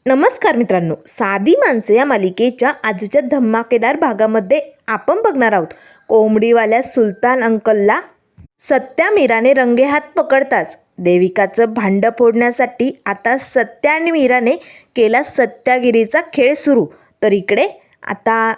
नमस्कार मित्रांनो, साधी माणसं या मालिकेच्या आजच्या धमाकेदार भागामध्ये आपण बघणार आहोत. कोंबडीवाल्या सुलतान अंकलला सत्या मीराने रंगेहात पकडताच देविकाचं भांडं फोडण्यासाठी आता सत्या आणि मीराने केला सत्यागिरीचा खेळ सुरू. तर इकडे आता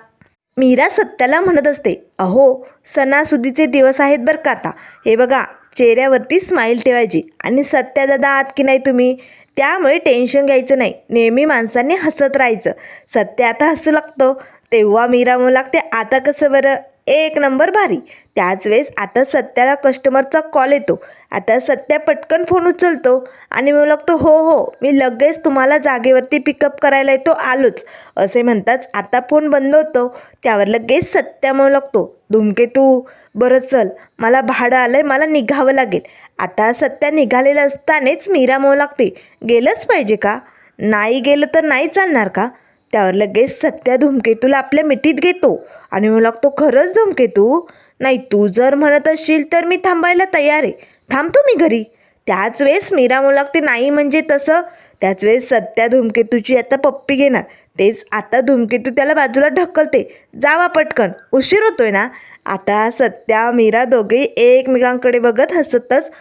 मीरा सत्याला म्हणत असते, अहो सणासुदीचे दिवस आहेत बरं का, आता हे बघा चेहऱ्यावरती स्माईल ठेवायची आणि सत्या दादा आहात की नाही तुम्ही, त्यामुळे टेन्शन घ्यायचं नाही, नेहमी माणसांनी हसत राहायचं. सत्य आता हसू लागतो तेव्हा मीरा म्हणू लागते, आता कसं बरं, एक नंबर भारी. त्याच वेळेस आता सत्याला कस्टमरचा कॉल येतो. आता सत्या पटकन फोन उचलतो आणि म्हणू लागतो, हो हो मी लगेच तुम्हाला जागेवरती पिकअप करायला येतो, आलोच. असे म्हणताच आता फोन बंद होतो. त्यावर लगेच सत्या म्हणू लागतो, धूमकेतू बरं चल, मला भाडं आलंय, मला निघावं लागेल. आता सत्या निघालेलं असतानाच मीरा म्हणू लागते, गेलंच पाहिजे का, नाही गेलं तर नाही चालणार का. त्यावर लगेच सत्या धूमकेतूला आपल्या मिठीत घेतो आणि म्हणू लागतो, खरंच धूमकेतू, नाही तू जर म्हणत असशील तर मी थांबायला तयार आहे, थांबतो मी घरी. त्याच वेळेस मीरा म्हणू लागते, नाही म्हणजे तसं. त्याच वेळेस सत्या धूमकेतूची आता पप्पी घेणार. तेच आता धूमकेतू त्याला बाजूला ढकलते, जावा पटकन, उशीर होतोय ना. आता सत्या मीरा दोघे एकमेकांकडे बघत हसतच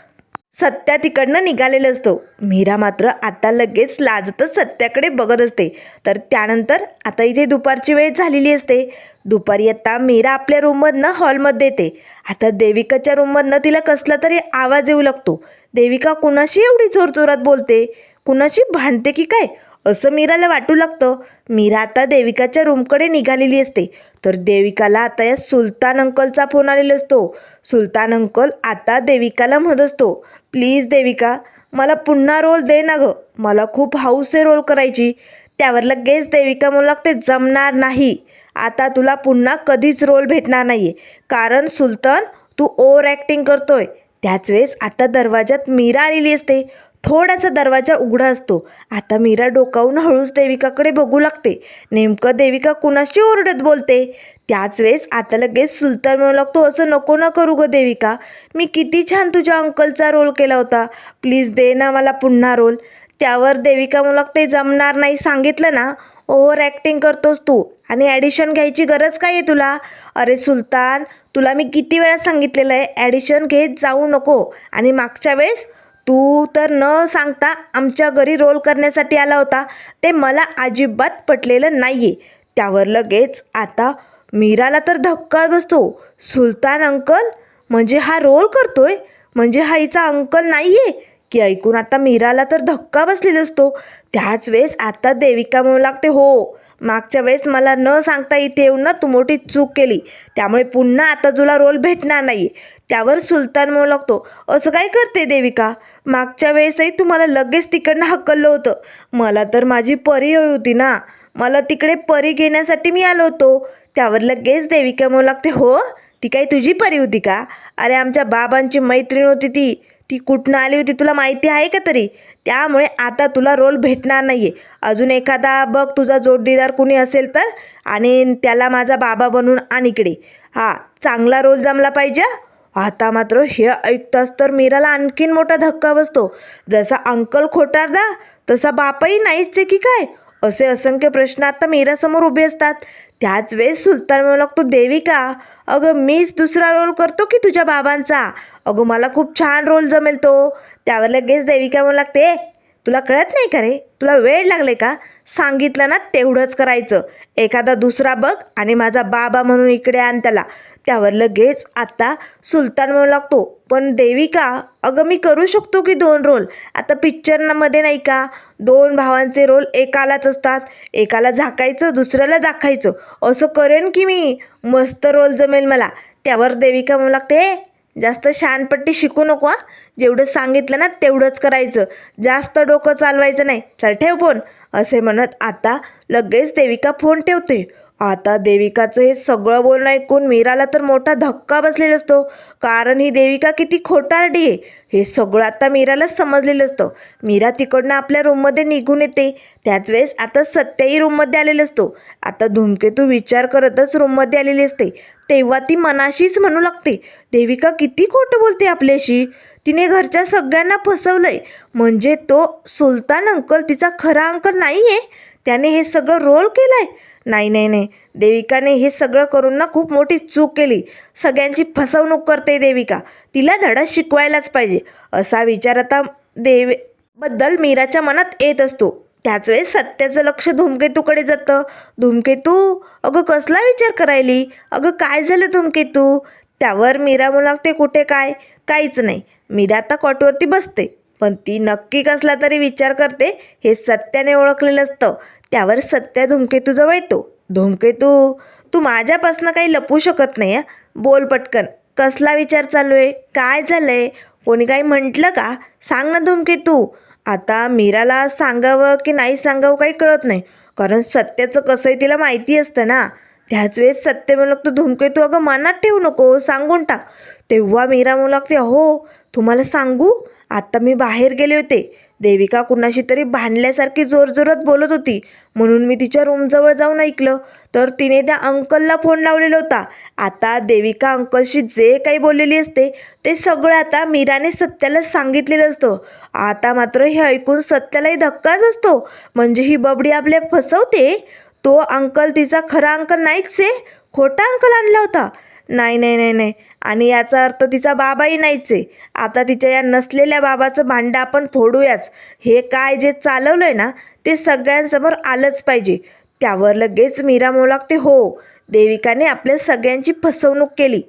सत्या तिकडनं निघालेलं असतो. मीरा मात्र आता लगेच लाजतच सत्याकडे बघत असते. तर त्यानंतर आता इथे दुपारची वेळ झालेली असते. दुपारी आता मीरा आपल्या रूममधनं हॉलमध्ये येते. आता देविकाच्या रूममधनं तिला कसला तरी आवाज येऊ लागतो. देविका कुणाशी एवढी जोरजोरात बोलते, कुणाशी भांडते की काय, असं मीराला वाटू लागतं. मीरा आता देविकाच्या रूमकडे निघालेली असते. तर देविकाला आता या सुलतान अंकलचा फोन आलेला असतो. सुलतान अंकल आता देविकाला म्हणत असतो, प्लीज देविका मला पुन्हा रोल दे ना गं, मला खूप हौस आहे रोल करायची. त्यावर लगेच देविका म्हणू लागते, जमणार नाही, आता तुला पुन्हा कधीच रोल भेटणार नाही आहे, कारण सुलतान तू ओव्हर ॲक्टिंग करतोय. त्याच वेळेस आता दरवाजात मीरा आलेली असते. थोडासा दरवाजा उघडा असतो. आता मीरा डोकावून हळूच देविकाकडे बघू लागते. नेमकं देविका कुणाशी ओरडत बोलते. त्याच वेळेस आता लगेच सुलतान म्हणू लागतो, असं नको ना करू गं देविका, मी किती छान तुझ्या अंकलचा रोल केला होता, प्लीज दे ना मला पुन्हा रोल. त्यावर देविका म्हणू लागते, जमणार नाही, सांगितलं ना, ओव्हर ॲक्टिंग करतोस तू आणि ॲडिशन घ्यायची गरज काय आहे तुला. अरे सुलतान, तुला मी किती वेळा सांगितलेलं आहे ॲडिशन घेत जाऊ नको. आणि मागच्या वेळेस तू तर न सांगता आमच्या घरी रोल करण्यासाठी आला होता, ते मला अजिबात पटलेलं नाही आहे. त्यावर लगेच आता मीराला तर धक्का बसतो. सुलतान अंकल म्हणजे हा रोल करतोय, म्हणजे हा हिचा अंकल नाही आहे की. ऐकून आता मीराला तर धक्का बसलेला असतो. त्याच वेळेस आता देविका म्हणू लागते, हो मागच्या वेळेस मला न सांगता इथे येऊन ना तू मोठी चूक केली, त्यामुळे पुन्हा आता तुला रोल भेटणार नाही. त्यावर सुलतान म्हणू लागतो, असं काय करते देविका, मागच्या वेळेसही तुम्हाला लगेच तिकडनं हकललं होतं, मला तर माझी परी हवी होती ना, मला तिकडे परी घेण्यासाठी मी आलो होतो. त्यावर लगेच देविका म्हणू लागते, हो ती काही तुझी परी होती का, अरे आमच्या बाबांची मैत्रीण होती ती, ती कुठनं आली होती तुला माहिती आहे का तरी, त्यामुळे आता तुला रोल भेटणार नाही आहे. अजून एखादा बघ तुझा जोडीदार कुणी असेल तर, आणि त्याला माझा बाबा बनवून आण इकडे, हां चांगला रोल जमला पाहिजे. आता मात्र हे ऐकताच तर मीराला आणखीन मोठा धक्का बसतो. जसा अंकल खोटारदा तसा बापही नाहीच आहे की काय, असे असंख्य प्रश्न आता मीरासमोर उभे असतात. त्याच वेळेस सुलतान म्हणू लागतो, देविका अगं मीच दुसरा रोल करतो की तुझ्या बाबांचा, अगं मला खूप छान रोल जमेल तो. त्यावर लगेच देविका म्हणू लागते, तुला कळत नाही का रे, तुला वेळ लागले का, सांगितलं ना तेवढंच करायचं, एखादा दुसरा बघ आणि माझा बाबा म्हणून इकडे आण त्याला. त्यावर लगेच आता सुलतान म्हणू लागतो, पण देविका अगं मी करू शकतो की 2 रोल, आता पिक्चरमध्ये नाही का 2 भावांचे रोल एकालाच असतात, एकाला झाकायचं दुसऱ्याला दाखायचं, असं करेन की मी, मस्त रोल जमेल मला. त्यावर देविका म्हणू लागते, जास्त शहाणपट्टी शिकू नको हां, जेवढं सांगितलं ना तेवढंच करायचं, जास्त डोकं चालवायचं नाही, चल ठेव फोन. असे म्हणत आता लगेच देविका फोन ठेवते. आता देविकाचं हे सगळं बोलणं ऐकून मीराला तर मोठा धक्का बसलेला असतो, कारण ही देविका किती खोटारडी आहे हे सगळं आता मीराला समजलेलं असतं. मीरा तिकडनं आपल्या रूममध्ये निघून येते. त्याच वेळेस आता सत्याही रूममध्ये आलेला असतो. आता धूमकेतू विचार करतच रूममध्ये आलेली असते. तेव्हा ती मनाशीच म्हणू लागते, देविका किती खोटं बोलते आपल्याशी, तिने घरच्या सगळ्यांना फसवलंय. म्हणजे तो सुलतान अंकल तिचा खरा अंकल नाही आहे. त्याने हे सगळं रोल केलंय. नाही नाही नाही, देविकाने हे सगळं करून ना खूप मोठी चूक केली. सगळ्यांची फसवणूक करते देविका. तिला धडा शिकवायलाच पाहिजे असा विचार आता बद्दल मीराच्या मनात येत असतो. त्याच वेळेस सत्याचं लक्ष धूमकेतूकडे जातं. धूमकेतू, अगं कसला विचार करायली? अगं काय झालं धूमकेतू? त्यावर मीरा लागते, कुठे काय, काहीच नाही. मीरा आता कॉटवरती बसते, पण ती नक्की कसला तरी विचार करते हे सत्याने ओळखलेलं असतं. त्यावर सत्या धूमकेतूजवळ येतो. धूमकेतू, तू माझ्यापासनं काही लपू शकत नाही. बोल पटकन, कसला विचार चालू आहे? काय झालंय? कोणी काही म्हटलं का? सांग ना धूमकेतू. आता मीराला सांगावं की नाही सांगावं काही कळत नाही, कारण सत्याचं कसंही तिला माहिती असतं ना. त्याच वेळेस सत्य म्हणू लागतो, धूमकेतू अगं मनात ठेवू नको, सांगून टाक. तेव्हा मीरा म्हणू लागते, हो तुम्हाला सांगू, आता मी बाहेर गेले होते. देविका कुणाशी तरी भांडल्यासारखी जोरजोरात बोलत होती, म्हणून मी तिच्या रूमजवळ जाऊन ऐकलं. तर तिने त्या अंकलला फोन लावलेला होता. आता देविका अंकलशी जे काही बोललेली असते ते सगळं आता मीराने सत्याला सांगितलेलं असतं. आता मात्र हे ऐकून सत्यालाही धक्काच असतो. म्हणजे ही बबडी आपल्या फसवते. तो अंकल तिचा खरा अंकल नाहीच आहे, खोटा अंकल आणला होता. नाही नाही नाही नाही, आणि याचा अर्थ तिचा बाबाही नाहीच आहे. आता तिच्या या नसलेल्या बाबाचं भांडं आपण फोडूयाच. हे काय जे चालवलंय ना ते सगळ्यांसमोर आलंच पाहिजे. त्यावर लगेच मीरा म्हणू लागते, हो देविकाने आपल्या सगळ्यांची फसवणूक केली,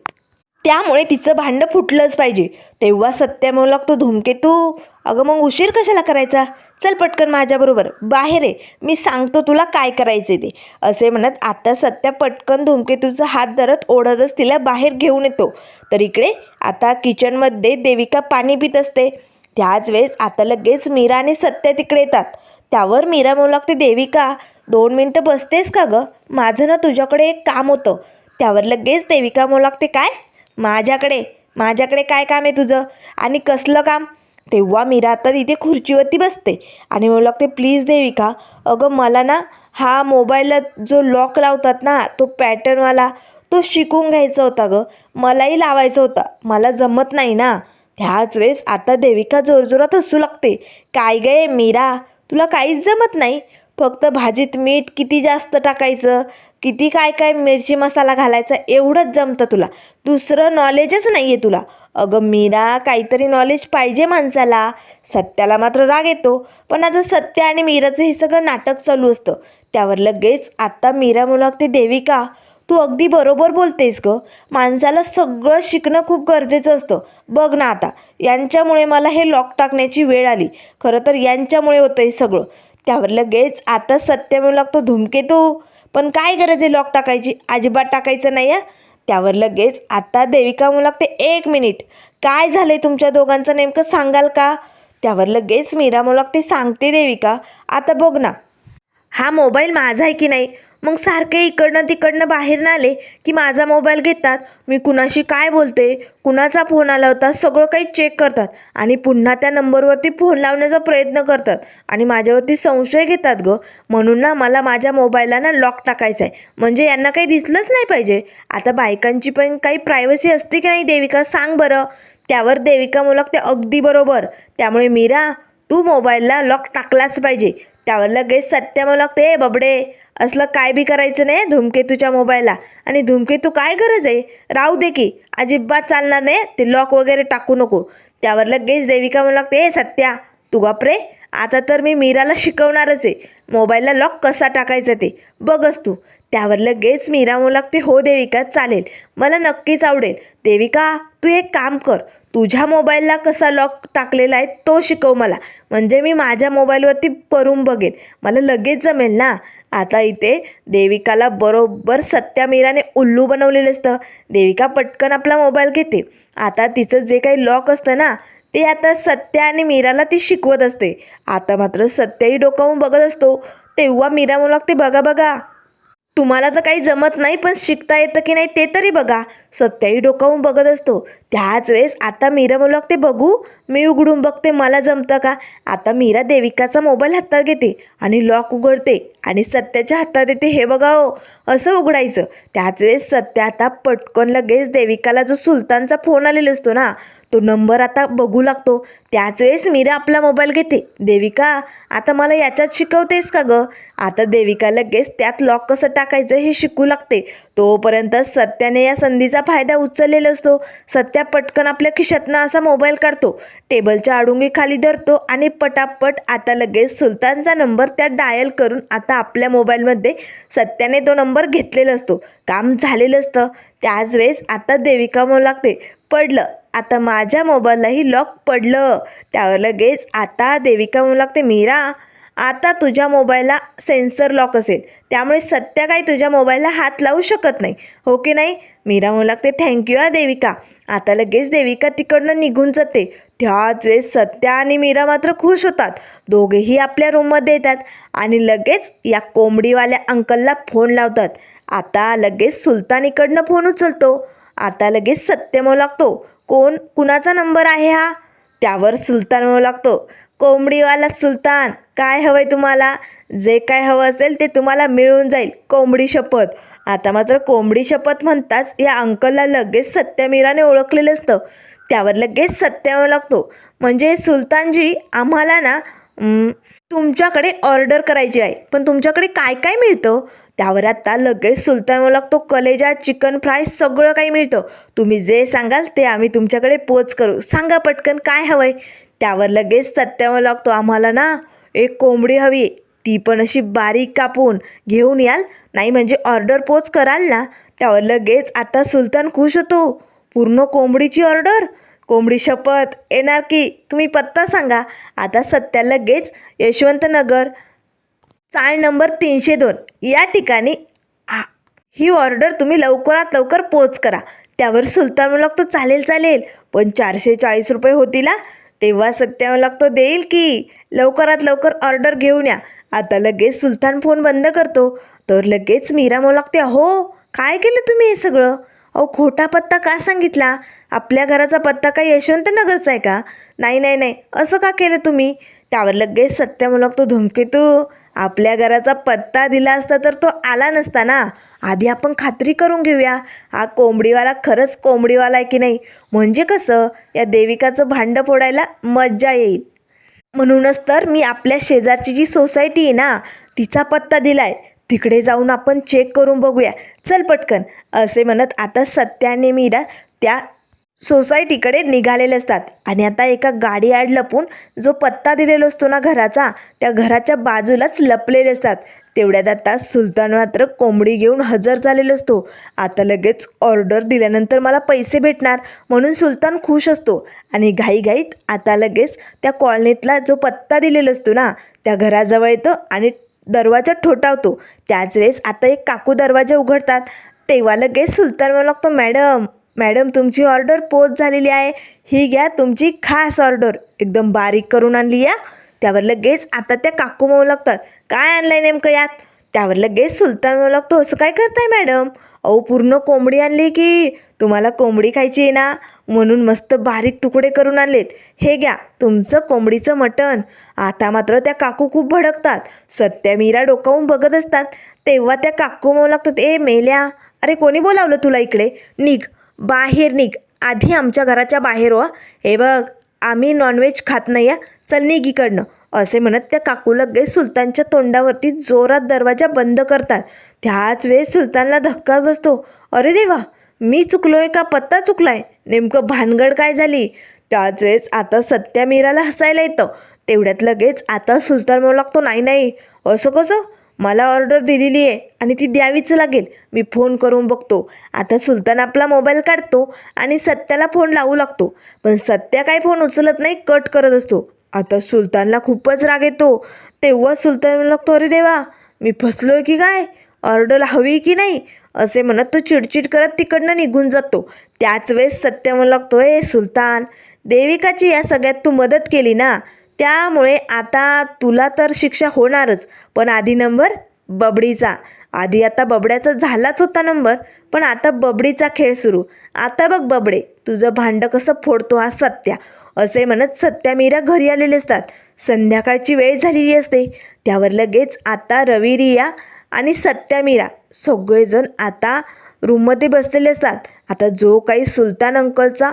त्यामुळे तिचं भांडं फुटलंच पाहिजे. तेव्हा सत्य म्हणू लागतो, धूमकेतू अगं मग उशीर कशाला करायचा? चल पटकन माझ्याबरोबर बाहेर आहे, मी सांगतो तुला काय करायचे ते. असे म्हणत आता सत्या पटकन धूमकेतूचा हात धरत ओढतच तिला बाहेर घेऊन येतो. तर इकडे आता किचनमध्ये देविका पाणी पित असते. त्याच वेळेस आता लगेच मीरा आणि सत्या तिकडे येतात. त्यावर मीरा म्हणू लागते, देविका 2 मिनटं बसतेस का गं? माझं ना तुझ्याकडे एक काम होतं. त्यावर लगेच देविका म्हणू लागते, काय? माझ्याकडे काय काम आहे तुझं? आणि कसलं काम? तेव्हा मीरा आता तिथे खुर्चीवरती बसते आणि म्हणू लागते, प्लीज देविका, अगं मला ना हा मोबाईलला जो लॉक लावतात ना तो पॅटर्नवाला तो शिकून घ्यायचा होता गं. मलाही लावायचा होता, मला जमत नाही ना. ह्याच वेळेस आता देविका जोरजोरात हसू लागते. काय गे मीरा, तुला काहीच जमत नाही? फक्त भाजीत मीठ किती जास्त टाकायचं, किती काय काय मिरची मसाला घालायचा एवढंच जमतं तुला, दुसरं नॉलेजच नाही आहे तुला. अगं मीरा, काहीतरी नॉलेज पाहिजे माणसाला. सत्याला मात्र राग येतो, पण आता सत्य आणि मीराचं हे सगळं नाटक चालू असतं. त्यावर लगेच आता मीरा म्हणू लागते, देविका तू अगदी बरोबर बोलतेस गं. माणसाला सगळं शिकणं खूप गरजेचं असतं. बघ ना आता यांच्यामुळे मला हे लॉक टाकण्याची वेळ आली. खरं तर यांच्यामुळे होतं हे सगळं. त्यावर लगेच आता सत्य म्हणू लागतो, धूमकेतू पण काय गरज आहे लॉक टाकायची? अजिबात टाकायचं नाही आहे. त्यावर लगेच आता देविका म्हणू लागते, 1 मिनिट, काय झालं आहे तुमच्या दोघांचं नेमकं सांगाल का? त्यावर लगेच मीरा म्हणू लागते, सांगते देविका. आता बघ ना, हा मोबाईल माझा आहे की नाही? मग सारखे इकडनं तिकडनं बाहेर ना आले की माझा मोबाईल घेतात. मी कुणाशी काय बोलते, कुणाचा फोन आला होता, सगळं काही चेक करतात आणि पुन्हा त्या नंबरवरती फोन लावण्याचा प्रयत्न करतात आणि माझ्यावरती संशय घेतात गं. म्हणून ना मला माझ्या मोबाईलला ना लॉक टाकायचं आहे, म्हणजे यांना काही दिसलंच नाही पाहिजे. आता बायकांची पण काही प्रायव्हसी असते की नाही देविका, सांग बरं. त्यावर देविका म्हणू लागते, अगदी बरोबर. त्यामुळे मीरा, तू मोबाईलला लॉक टाकलाच पाहिजे. त्यावर लगेच सत्य म्हणू लागते, ए बबडे, असलं काय बी करायचं नाही धूमकेतूच्या मोबाईलला. आणि धूमकेतू काय गरज आहे, राहू दे की, अजिबात चालणार नाही, ते लॉक वगैरे टाकू नको. त्यावर लगेच देविका म्हणू लागते, ए सत्या तू गप्रे, आता तर मी मीराला शिकवणारच आहे मोबाईलला लॉक कसा टाकायचं ते, बघच तू. त्यावर लगेच मीरा म्हणू लागते, हो देविका चालेल, मला नक्कीच आवडेल. देविका तू एक काम कर, तुझ्या मोबाईलला कसा लॉक टाकलेला आहे तो शिकव मला, म्हणजे मी माझ्या मोबाईलवरती करून बघेन, मला लगेच जमेल ना. आता इथे देविकाला बरोबर सत्या मीराने उल्लू बनवलेलं असतं. देविका पटकन आपला मोबाईल घेते. आता तिचं जे काही लॉक असतं ना ते आता सत्या आणि मीराला ती शिकवत असते. आता मात्र सत्याही डोकावून बघत असतो. तेव्हा मीरा म्हणू लागते, बघा बघा, तुम्हाला तर काही जमत नाही, पण शिकता येतं की नाही ते तरी बघा. सत्याही डोकावून बघत असतो. त्याच वेळेस आता मीरा म्हणू लागते, बघू मी उघडून बघते मला जमतं का. आता मीरा देविकाचा मोबाईल हातात घेते आणि लॉक उघडते आणि सत्याच्या हातात येते. हे बघा हो, असं उघडायचं. त्याच वेळेस सत्या आता पटकन लगेच देविकाला जो सुलतानचा फोन आलेला असतो ना तो नंबर आता बघू लागतो. त्याच वेळेस मीरा आपला मोबाईल घेते. देविका, आता मला याच्यात शिकवतेस का गं? आता देविका लगेच त्यात लॉक कसं टाकायचं हे शिकू लागते. तोपर्यंत सत्याने या संधीचा फायदा उचललेला असतो. सत्या पटकन आपल्या खिशातनं असा मोबाईल काढतो, टेबलच्या आडुंगी खाली धरतो आणि पटापट आता लगेच सुलतानचा नंबर त्यात डायल करून आता आपल्या मोबाईलमध्ये सत्याने तो नंबर घेतलेला असतो. काम झालेलं असतं. त्याच वेळेस आता देविका म्हणू लागते, पडलं, आता माझ्या मोबाईललाही लॉक पडलं. त्यावर लगेच आता देविका म्हणू लागते, मीरा, आता तुझ्या मोबाईलला सेन्सर लॉक असेल, त्यामुळे सत्या काही तुझ्या मोबाईलला हात लावू शकत नाही, हो की नाही? मीरा म्हणू लागते, थँक्यू हा देविका. आता लगेच देविका तिकडनं निघून जाते. त्याच वेळेस सत्या आणि मीरा मात्र खुश होतात. दोघेही आपल्या रूममध्ये येतात आणि लगेच या कोंबडीवाल्या अंकलला फोन लावतात. आता लगेच सुलतान इकडनं फोन उचलतो. आता लगेच सत्य म्हणू लागतो, कुणाचा नंबर आहे हा? त्यावर सुलतान म्हणू लागतो, कोंबडीवाला सुलतान, काय हवंय तुम्हाला? जे काय हवं असेल ते तुम्हाला मिळून जाईल, कोंबडी शपथ. आता मात्र कोंबडी शपथ म्हणताच या अंकलला लगेच सत्या मीराने ओळखलेलं असतं. त्यावर लगेच सत्य म्हणू लागतो, म्हणजे सुलतानजी, आम्हाला ना तुमच्याकडे ऑर्डर करायची आहे, पण तुमच्याकडे काय काय मिळतं? त्यावर आता लगेच सुलतान म्हणू लागतो, कलेजा, चिकन फ्राय सगळं काही मिळतं. तुम्ही जे सांगाल ते आम्ही तुमच्याकडे पोच करू. सांगा पटकन काय हवंय? त्यावर लगेच सत्य म्हणू लागतो, आम्हाला ना एक कोंबडी हवी आहे, ती पण अशी बारीक कापून. घेऊन याल? नाही म्हणजे ऑर्डर पोच कराल ना? त्यावर लगेच आता सुलतान खुश होतो. पूर्ण कोंबडीची ऑर्डर? कोंबडी शपथ, येणार की. तुम्ही पत्ता सांगा. आता सत्या लगेच यशवंतनगर चाळ नंबर 302 या ठिकाणी ही ऑर्डर तुम्ही लवकरात लवकर पोच करा. त्यावर सुलतान म्हणू लागतो, चालेल चालेल, पण 440 रुपये होतील ना? तेव्हा सत्या म्हणू लागतो, देईल की, लवकरात लवकर ऑर्डर घेऊन या. आता लगेच सुलतान फोन बंद करतो. तर लगेच मीरा म्हणू लागते, अहो काय केलं तुम्ही हे सगळं? अहो खोटा पत्ता का सांगितला? आपल्या घराचा पत्ता काय यशवंतनगरचा आहे का? नाही नाही नाही, असं का केलं तुम्ही? त्यावर लगेच सत्य म्हणू लागतो, धूमकेतू, आपल्या घराचा पत्ता दिला असता तर तो आला नसता ना. आधी आपण खात्री करून घेऊया, हा कोंबडीवाला खरंच कोंबडीवाला आहे की नाही, म्हणजे कसं या देविकाचं भांडं फोडायला मज्जा येईल. म्हणूनच तर मी आपल्या शेजारची जी सोसायटी आहे ना, तिचा पत्ता दिलाय, तिकडे जाऊन आपण चेक करून बघूया, चल पटकन. असे म्हणत आता सत्या आणि मीरा त्या सोसायटीकडे निघालेले असतात आणि आता एका गाडी ॲड लपून जो पत्ता दिलेला असतो ना घराचा, त्या घराच्या बाजूलाच लपलेले असतात. तेवढ्यात आता सुलतान मात्र कोंबडी घेऊन हजर झालेला असतो. आता लगेच ऑर्डर दिल्यानंतर मला पैसे भेटणार म्हणून सुलतान खुश असतो आणि घाईघाईत आता लगेच त्या कॉलनीतला जो पत्ता दिलेला असतो ना त्या घराजवळ येतो आणि दरवाजा ठोठावतो. त्याच वेळेस आता एक काकू दरवाजा उघडतात. तेव्हा लगेच सुलतान म्हणू लागतो, मॅडम तुमची ऑर्डर पोच झालेली आहे, ही घ्या तुमची खास ऑर्डर, एकदम बारीक करून आणली या. त्यावर लगेच आता त्या काकू म्हणू लागतात, काय आणलं आहे नेमकं यात? त्यावर लगेच सुलतान म्हणू लागतो, असं काय करताय मॅडम? अहो पूर्ण कोंबडी आणली की, तुम्हाला कोंबडी खायची आहे ना, म्हणून मस्त बारीक तुकडे करून आणलेत, हे घ्या तुमचं कोंबडीचं मटण. आता मात्र त्या काकू खूप भडकतात. सत्या मीरा डोकावून बघत असतात. तेव्हा त्या काकू म्हणू लागतात, ए मेल्या, अरे कोणी बोलावलं तुला इकडे? निघ, बाहेर निघ, आधी आमच्या घराच्या बाहेर हो. हे बघ, आम्ही नॉनव्हेज खात नाही या, चल निघ इकडनं. असे म्हणत त्या काकू लगेच सुलतानच्या तोंडावरती जोरात दरवाजा बंद करतात. त्याच वेळेस सुलतानला धक्का बसतो. अरे देवा, मी चुकलोय का पत्ता चुकलाय? नेमकं भानगड काय झाली? त्याच वेळेस आता सत्या मीराला हसायला येतं. तेवढ्यात लगेच आता सुलतान म्हणू लागतो, नाही नाही, असं कसं? मला ऑर्डर दिलेली आहे आणि ती द्यावीच लागेल, मी फोन करून बघतो. आता सुलतान आपला मोबाईल काढतो आणि सत्याला फोन लावू लागतो. पण सत्या काही फोन उचलत नाही, कट करत असतो. आता सुलतानला खूपच राग येतो. तेव्हा सुलतान म्हणू लागतो, अरे देवा, मी फसलोय की काय? ऑर्डर हवी की नाही? असे म्हणत तो चिडचिड करत तिकडनं निघून जातो. त्याच वेळेस सत्य म्हणू लागतो, ए सुलतान, देविकाची या सगळ्यात तू मदत केली ना, त्यामुळे आता तुला तर शिक्षा होणारच, पण आधी नंबर बबडीचा. आधी आता बबड्याचा झालाच होता नंबर, पण आता बबडीचा खेळ सुरू. आता बघ बबडे, तुझं भांडं कसं फोडतो हा सत्या. असे म्हणत सत्या मीरा घरी आलेले असतात. संध्याकाळची वेळ झालेली असते. त्यावर लगेच आता रवी, रिया आणि सत्या मीरा सगळेजण आता रूममध्ये बसलेले असतात. आता जो काही सुलतान अंकलचा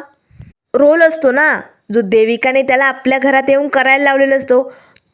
रोल असतो ना, जो देविकाने त्याला आपल्या घरात येऊन करायला लावलेला असतो,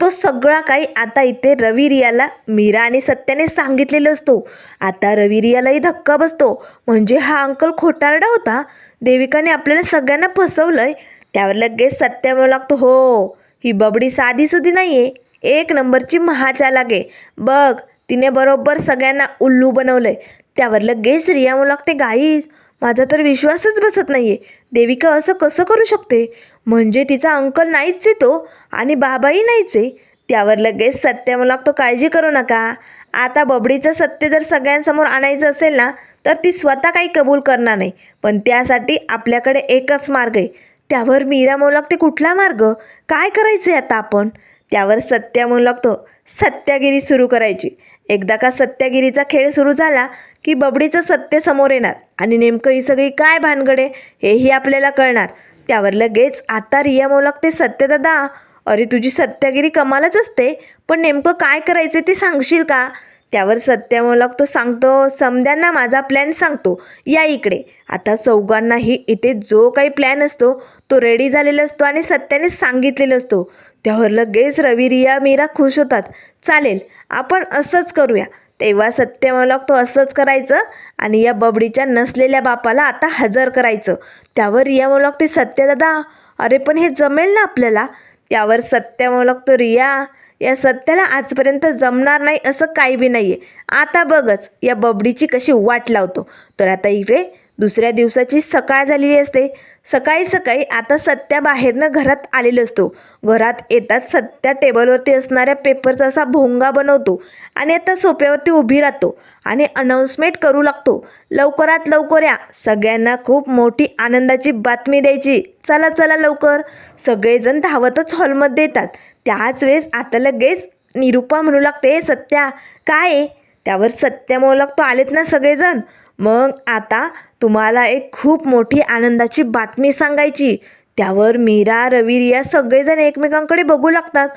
तो सगळा काही आता इथे रवी रियाला मीरा आणि सत्याने सांगितलेलं असतो. आता रवी रियालाही धक्का बसतो. म्हणजे हा अंकल खोटारडा होता. देविकाने आपल्याला सगळ्यांना फसवलंय. त्यावर लगेच सत्या म्हणू लागतो, हो, ही बबडी साधीसुधी नाही आहे, एक नंबरची महाचालाक आहे. बघ, तिने बरोबर सगळ्यांना उल्लू बनवलंय. त्यावर लगेच रिया म्हणू लागते, गाईज, माझा तर विश्वासच बसत नाही आहे. देविका असं कसं करू शकते? म्हणजे तिचा अंकल नाहीच आहे तो, आणि बाबाही नाहीच आहे. त्यावर लगेच सत्य म्हणू लागतो, काळजी करू नका. आता बबडीचं सत्य जर सगळ्यांसमोर आणायचं असेल ना, तर ती स्वतः काही कबूल करणार नाही. पण त्यासाठी आपल्याकडे एकच मार्ग आहे. त्यावर मीरा म्हणू लागते, कुठला मार्ग? काय करायचं आहे आता आपण? त्यावर सत्या म्हणू लागतो, सत्यागिरी सुरू करायची. एकदा का सत्यागिरीचा खेळ सुरू झाला की बबडीचं सत्य समोर येणार आणि नेमकं ही सगळी काय भानगड आहे हेही आपल्याला कळणार. त्यावर लगेच आता रिया म्हणू लागते, सत्यदादा, अरे तुझी सत्यागिरी कमालच असते, पण नेमकं काय करायचं ते सांगशील का? त्यावर सत्य म्हणू लागतो, सांगतो, समद्यांना माझा प्लॅन सांगतो, या इकडे. आता चौघांनाही इथे जो काही प्लॅन असतो तो रेडी झालेला असतो आणि सत्याने सांगितलेलं असतो. त्यावर लगेच रवी, रिया, मीरा खुश होतात. चालेल, आपण असंच करूया. तेव्हा सत्य म्हणू लागतो, असंच करायचं आणि या बबडीच्या नसलेल्या बापाला आता हजर करायचं. त्यावर रिया म्हणू लागते, सत्यदादा, अरे पण हे जमेल ना आपल्याला? त्यावर सत्य म्हणू लागतो, रिया, या सत्याला आजपर्यंत जमणार नाही असं काही बी नाही आहे. आता बघच या बबडीची कशी वाट लावतो. तर आता इकडे दुसऱ्या दिवसाची सकाळ झालेली असते. सकाळी सकाळी आता सत्या बाहेरनं घरात आलेला असतो. घरात येतात सत्या टेबलवरती असणाऱ्या पेपरचा असा भोंगा बनवतो आणि आता सोफ्यावरती उभी राहतो आणि अनाऊन्समेंट करू लागतो, लवकरात लवकर या, सगळ्यांना खूप मोठी आनंदाची बातमी द्यायची, चला चला लवकर. सगळेजण धावतच हॉलमध्ये येतात. त्याच वेळेस आता लगेच निरुपा म्हणू लागते, सत्या काय आहे? त्यावर सत्या म्हणू लागतो, आलेत ना सगळेजण, मग आता तुम्हाला एक खूप मोठी आनंदाची बातमी सांगायची. त्यावर मीरा, रवी, रिया सगळेजण एकमेकांकडे बघू लागतात.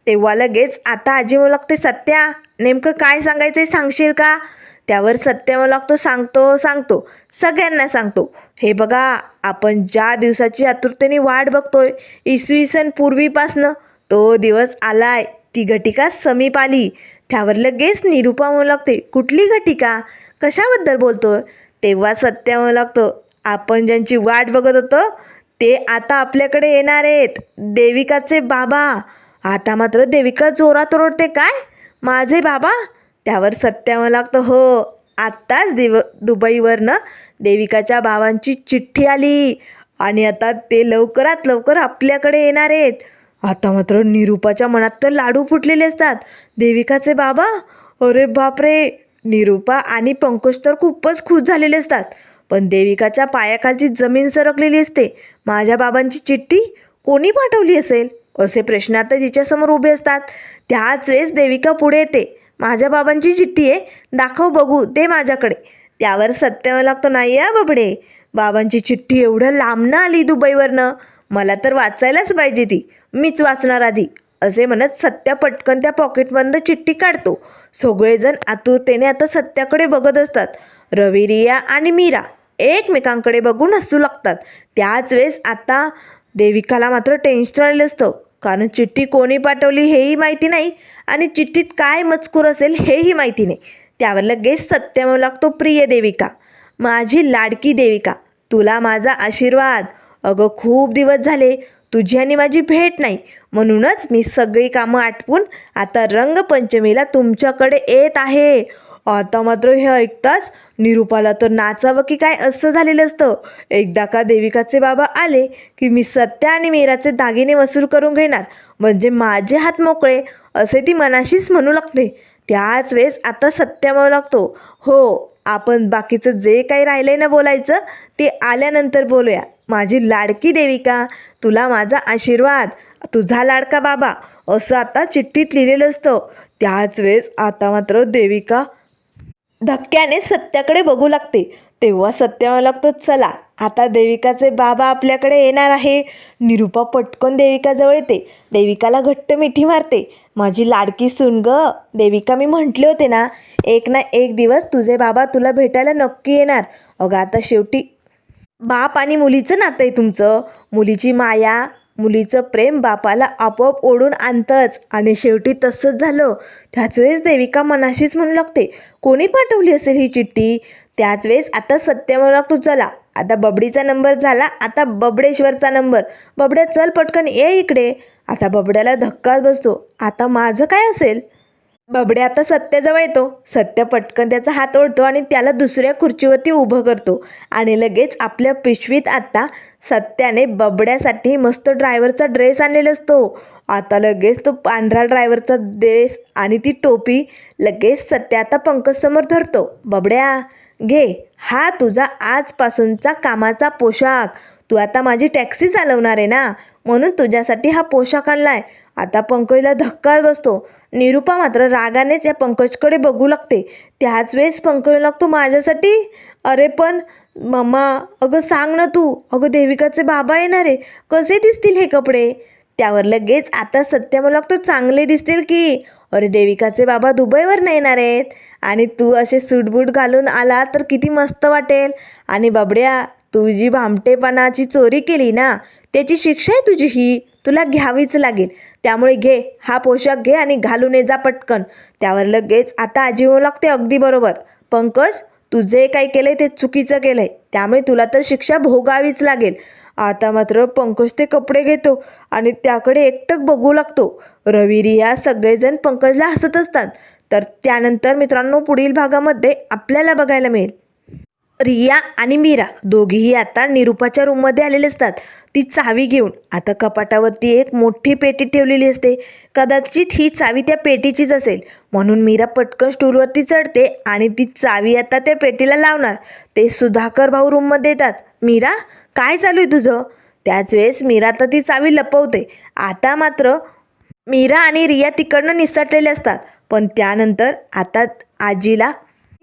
तेव्हा लगेच आता आजी म्हणू लागते, सत्या, नेमकं काय सांगायचं आहे सांगशील का? त्यावर सत्या म्हणू लागतो, सांगतो सांगतो, सगळ्यांना सांगतो. हे बघा, आपण ज्या दिवसाची आतुरतेने वाट बघतोय, इसवी सन पूर्वीपासनं, तो दिवस आलाय. ती घटिका समीप आली. त्यावर लगेच निरुपा म्हणू लागते, कुठली घटिका? कशाबद्दल बोलतोय? तेव्हा सत्य म्हणू लागतो, आपण ज्यांची वाट बघत होतो ते आता आपल्याकडे येणार आहेत, देविकाचे बाबा. आता मात्र देविका जोरात ओरडते, काय, माझे बाबा? त्यावर सत्य म्हणू लागतो, हो, आत्ताच दुबईवरनं देविकाच्या बाबांची चिठ्ठी आली आणि आता ते लवकरात लवकर आपल्याकडे येणार आहेत. आता मात्र निरुपाच्या मनात तर लाडू फुटलेले असतात. देविकाचे बाबा, अरे बापरे. निरुपा आणि पंकज तर खूपच खुश झालेले असतात. पण देविकाच्या पायाखालची जमीन सरकलेली असते. माझ्या बाबांची चिठ्ठी कोणी पाठवली असेल असे प्रश्न आता तिच्यासमोर उभे असतात. त्याच वेळेस देविका पुढे येते, माझ्या बाबांची चिठ्ठी आहे, दाखव बघू, दे माझ्याकडे. त्यावर सत्य लागतो, नाही या बबडे, बाबांची चिठ्ठी एवढं लांबनं आली दुबईवरनं, मला तर वाचायलाच पाहिजे, ती मीच वाचणार आधी, असे म्हणत सत्या पटकन त्या पॉकेटमधनं चिठ्ठी काढतो. सगळेजण आतुरतेने आता सत्याकडे बघत असतात. रवी, रिया आणि मीरा एकमेकांकडे बघून हसू लागतात. त्याच वेळेस आता देविकाला मात्र टेन्शन आलेलं असतं, कारण चिठ्ठी कोणी पाठवली हेही माहिती नाही आणि चिठ्ठीत काय मजकूर असेल हेही माहिती नाही. त्यावर लगेच सत्य म्हणू लागतो, प्रिय देविका, माझी लाडकी देविका, तुला माझा आशीर्वाद. अगं खूप दिवस झाले तुझी आणि माझी भेट नाही, म्हणूनच मी सगळी कामं आटपून आता रंगपंचमीला तुमच्याकडे येत आहे. आता मात्र हे ऐकताच निरुपाला तर नाचावं की काय असं झालेलं असतं. एकदा का देविकाचे बाबा आले की मी सत्या आणि मीराचे दागिने वसूल करून घेणार, म्हणजे माझे हात मोकळे, असे ती मनाशीच म्हणू लागते. त्याच वेळेस आता सत्या म्हणू लागतो, हो, आपण बाकीचं जे काही राहिलंय ना बोलायचं ते आल्यानंतर बोलूया. माझी लाडकी देविका, तुला माझा आशीर्वाद, तुझा लाडका बाबा, असं आता चिठ्ठीत लिहिलेलं असतं. त्याच वेळेस आता मात्र देविका धक्क्याने सत्याकडे बघू लागते. तेव्हा सत्य म्हणू लागतो, चला आता देविकाचे बाबा आपल्याकडे येणार आहे. निरुपा पटकन देविकाजवळ येते, देविकाला घट्ट मिठी मारते. माझी लाडकी सून ग देविका, मी म्हटले होते ना, एक ना एक दिवस तुझे बाबा तुला भेटायला नक्की येणार. अगं आता शेवटी बाप आणि मुलीचं नातं आहे तुमचं. मुलीची माया, मुलीचं प्रेम बापाला आपोआप ओढून आणतंच. आणि शेवटी तसंच झालं. त्याच वेळेस देविका मनाशीच म्हणू लागते, कोणी पाठवली असेल ही चिठ्ठी. त्याच वेळेस आता सत्य म्हणू लागतो, चला आता बबडीचा नंबर झाला, आता बबडेश्वरचा नंबर. बबड्या चल पटकन ये इकडे. आता बबड्याला धक्काच बसतो, आता माझं काय असेल. बबड्या आता सत्याजवळ येतो. सत्य पटकन त्याचा हात ओढतो आणि त्याला दुसऱ्या खुर्चीवरती उभं करतो. आणि लगेच आपल्या पिशवीत आता सत्याने बबड्यासाठी मस्त ड्रायव्हरचा ड्रेस आणलेला असतो. आता लगेच तो पांढरा ड्रायव्हरचा ड्रेस आणि ती टोपी लगेच सत्य आता पंकजसमोर धरतो. बबड्या घे, हा तुझा आजपासूनचा कामाचा पोशाख. तू आता माझी टॅक्सी चालवणार आहे ना, म्हणून तुझ्यासाठी हा पोशाख आणलाय. आता पंकजला धक्का बसतो. निरुपा मात्र रागानेच या पंकजकडे बघू लागते. त्याच वेळेस पंकज लागतो, माझ्यासाठी? अरे पण मम्मा, अगं सांग ना तू. अगं देविकाचे बाबा येणार आहे, कसे दिसतील हे कपडे. त्यावर लगेच आता सत्य म्हणू लागतो, चांगले दिसतील की. अरे देविकाचे बाबा दुबईवरनं येणार आहेत आणि तू असे सूटबूट घालून आला तर किती मस्त वाटेल. आणि बबड्या, तू जी भामटेपणाची चोरी केली ना, त्याची शिक्षा आहे तुझी ही, तुला घ्यावीच लागेल. त्यामुळे घे, हा पोशाख घे आणि घालून ये जा पटकन. त्यावर लगेच आता आजी म्हणू लागते, अगदी बरोबर पंकज, तू जे काही केलंय ते चुकीचं केलंय, त्यामुळे तुला तर शिक्षा भोगावीच लागेल. आता मात्र पंकज ते कपडे घेतो आणि त्याकडे एकटक बघू लागतो. रवी, रिया सगळेजण पंकजला हसत असतात. तर त्यानंतर मित्रांनो पुढील भागामध्ये आपल्याला बघायला मिळेल, रिया आणि मीरा दोघीही आता निरुपाच्या रूममध्ये आलेले असतात. ती चावी घेऊन आता कपाटावरती एक मोठी पेटी ठेवलेली असते. कदाचित ही चावी त्या पेटीचीच असेल, म्हणून मीरा पटकन स्टूलवरती चढते आणि ती चावी आता त्या पेटीला लावणार. ते सुधाकर भाऊ रूममध्ये येतात. मीरा, काय चालू आहे तुझं? त्याच वेळेस मीरा आता ती चावी लपवते. आता मात्र मीरा आणि रिया तिकडनं निसटलेले असतात. पण त्यानंतर आता आजीला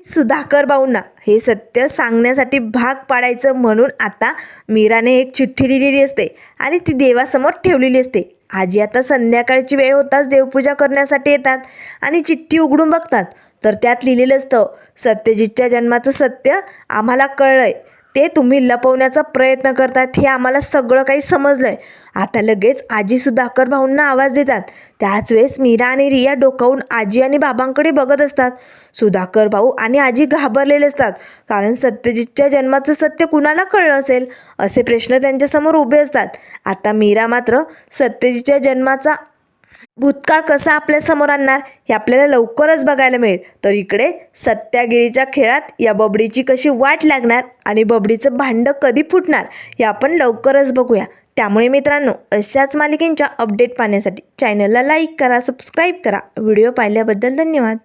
सुधाकर भाऊंना हे सत्य सांगण्यासाठी भाग पाडायचं म्हणून आता मीराने एक चिठ्ठी लिहिलेली असते आणि ती देवासमोर ठेवलेली असते. आजी आता संध्याकाळची वेळ होताच देवपूजा करण्यासाठी येतात आणि चिठ्ठी उघडून बघतात. तर त्यात लिहिलेलं असतं, सत्यजितच्या जन्माचं सत्य आम्हाला कळलंय, ते तुम्ही लपवण्याचा प्रयत्न करतात हे आम्हाला सगळं काही समजलंय. आता लगेच आजी सुधाकर भाऊंना आवाज देतात. त्याच वेळेस मीरा आणि रिया डोकावून आजी आणि बाबांकडे बघत असतात. सुधाकर भाऊ आणि आजी घाबरलेले असतात, कारण सत्यजितच्या जन्माचं सत्य कुणाला कळलं असेल असे प्रश्न त्यांच्यासमोर उभे असतात. आता मीरा मात्र सत्यजितच्या जन्माचा भूतकाळ कसा आपल्यासमोर आणणार हे आपल्याला लवकरच बघायला मिळेल. तर इकडे सत्यागिरीच्या खेळात या बबडीची कशी वाट लागणार आणि बबडीचं भांडं कधी फुटणार हे आपण लवकरच बघूया. त्यामुळे मित्रांनो, अशाच मालिकेंच्या अपडेट पाहण्यासाठी चॅनलला लाईक करा, सबस्क्राईब करा. व्हिडिओ पाहिल्याबद्दल धन्यवाद.